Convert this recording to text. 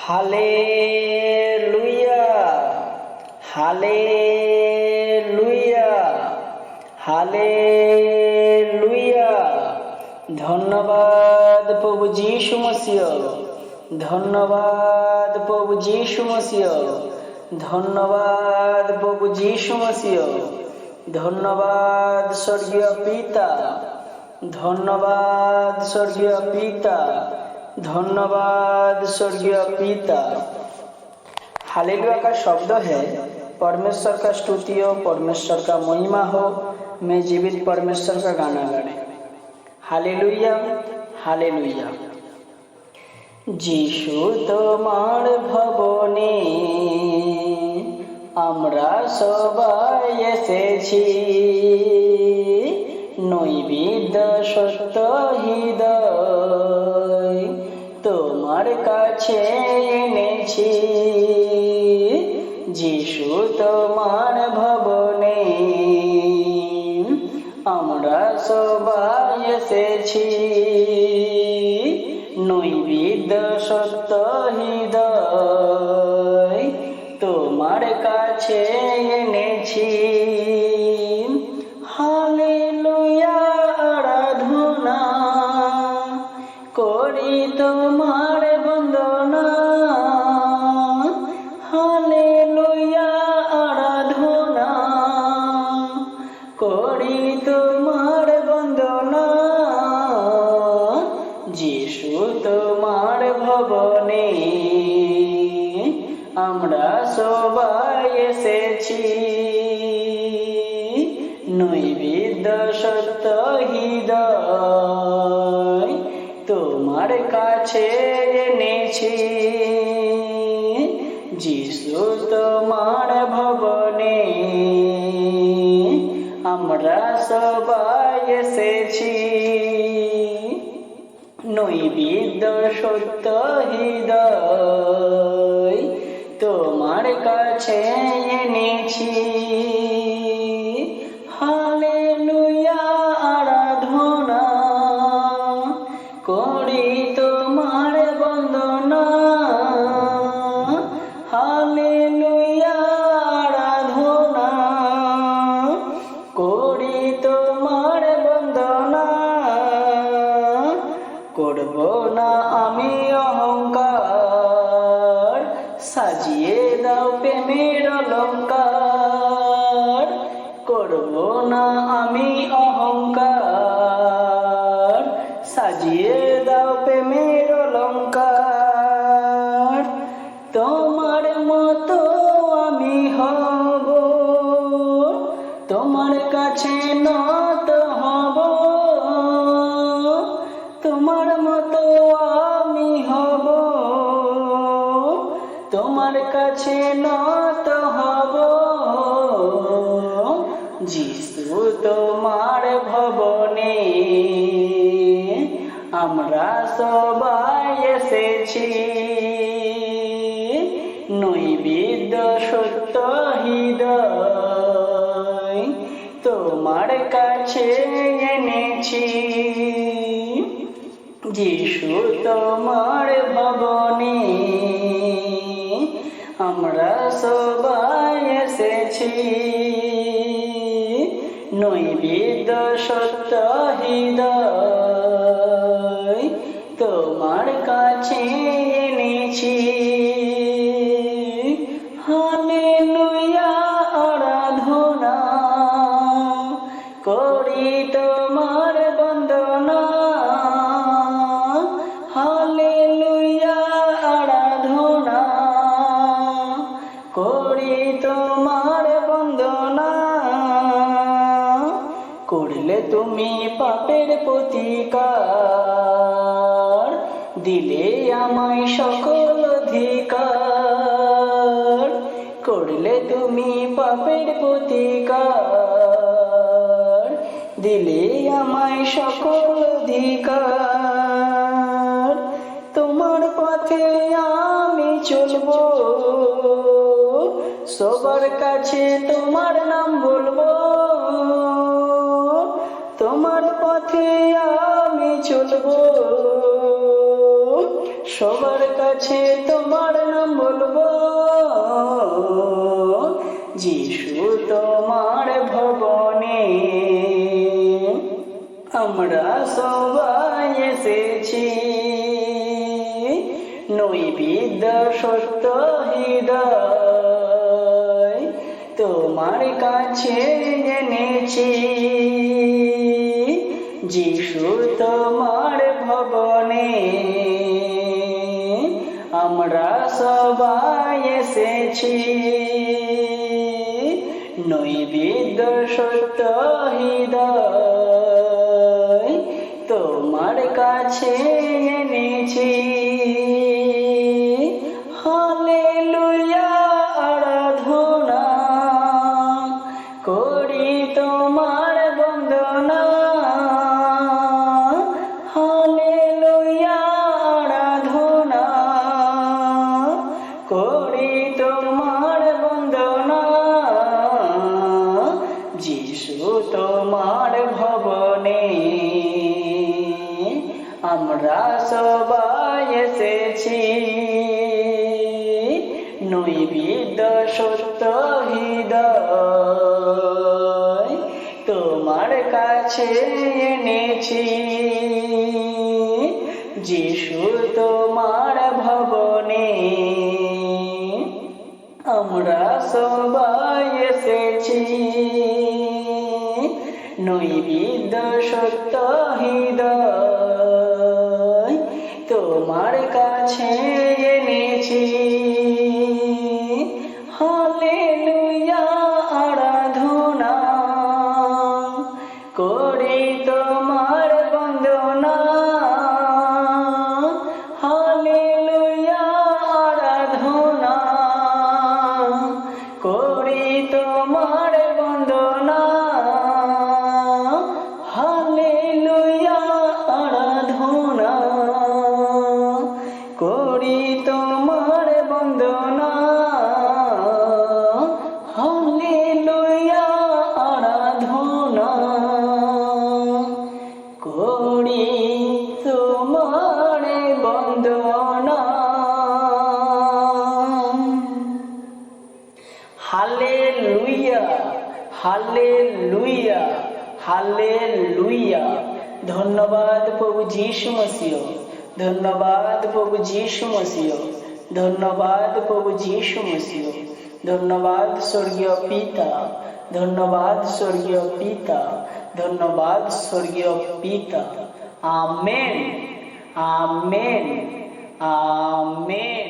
Hallelujah, hallelujah, hallelujah. ধন্যবাদ প্রভু যীশু মসিহ, ধন্যবাদ প্রভু যীশু মসিহ, ধন্যবাদ প্রভু যীশু মসিহ। ধন্যবাদ স্বর্গীয় পিতা, ধন্যবাদ স্বর্গীয় পিতা, धन्यवाद स्वर्गीय पिता। हालेलुया का शब्द है परमेश्वर का स्तुति हो, परमेश्वर का महिमा हो। मैं जीवित परमेश्वर का गाना गाने। Hallelujah, hallelujah. যিশু তোমার ভবনে আমরা সবাই এসেছি, নৈবেদ্য সত্য হৃদয় তোমার কাছে এনেছি। যিশু তোমার ভবনে আমরা সবাই এসেছি, নৈবেদ্য সত্য হৃদয় তোমার কাছে এনেছি। হালেলুয়া, আরাধনা করি তোমার বন্দনা। হালেলুয়া, আরাধনা করি তোমার বন্দনা। যিশু তোমার ভবনে আমরা সবাই এসেছি, নৈবেদ্য সত্য হৃদয় তোমার কাছে এনেছি। যিশু তোমার ভবনে আমরা সবাই এসেছি, নৈবেদ্য সত্য হৃদয় তোমার কাছে এনেছি। হালেলুয়া, আরাধনা করি তোমার বন্দনা। হালেলুয়া, আরাধনা করি তোমার বন্দনা। করব না আমি অহংকার, সাজিয়ে দাও প্রেমের অলঙ্কার। করব না আমি অহংকার, সাজিয়ে দাও প্রেমের অলঙ্কার। তোমার মতো আমি হব, তোমার কাছে নত হব। তোমার মতো আমি হব, তোমার কাছে নত হব। যিশু তোমার ভবনে আমরা সবাই এসেছি, নৈবেদ্য সত্য হৃদয় তোমার কাছে এনেছি। যিশু তোমার ভবনে আমরা সবাই এসেছি, নৈবেদ্য সত্য হৃদয় তোমার কাছে এনেছি। হালেলুয়া, আরাধনা করি তোমার বন্দনা। হালেলুয়া, আরাধনা করি তোমার বন্দনা। করলে তুমি পাপের প্রতিকার, দিলে আমায় সকল অধিকার। করলে তুমি পাপের প্রতিকার, দিলে আমায় সকল অধিকার। তোমার পথে আমি চলবো, সবার কাছে তোমার নাম বলবো। তোমার পথে আমি চলবো, সবার কাছে তোমার নাম বলবো, যিশু তোমার ভবনে আমরা সবাই এসেছি, নৈবেদ্য সত্য হৃদয় তোমার কাছে এনেছি, যিশু তোমার ভবনে আমরা সবাই এসেছি, নৈবেদ্য সত্য হৃদয় তোমার কাছে এনেছি। হালেলুয়া আরাধনা করি তোমার বন্দনা, হালেলুয়া আরাধনা করি তোমার বন্দনা, যিশু তোমার ভবনে আমরা সবাই এসেছি, নৈবেদ্য সত্য হৃদয় তোমার কাছে এনেছি, যিশু তোমার ভবনে আমরা সবাই এসেছি, নৈবেদ্য সত্য হৃদয় তোমার কাছে এনেছি। হালেলুয়া আরাধনা করি তোমার বন্দনা, হালেলুয়া আরাধনা করি তোমার বন্দনা, হালেলুয়া আরাধনা করি তোমার বন্দনা, হালেলুয়া আরাধনা করি তোমার বন্দনা। Hallelujah hallelujah hallelujah. ধন্যবাদ প্রভু যীশু মসিহ, ধন্যবাদ প্রভু যীশু মসিহ, ধন্যবাদ প্রভু যীশু মসিহ, ধন্যবাদ স্বর্গীয় পিতা, ধন্যবাদ স্বর্গীয় পিতা, ধন্যবাদ স্বর্গীয় পিতা। Amen amen amen.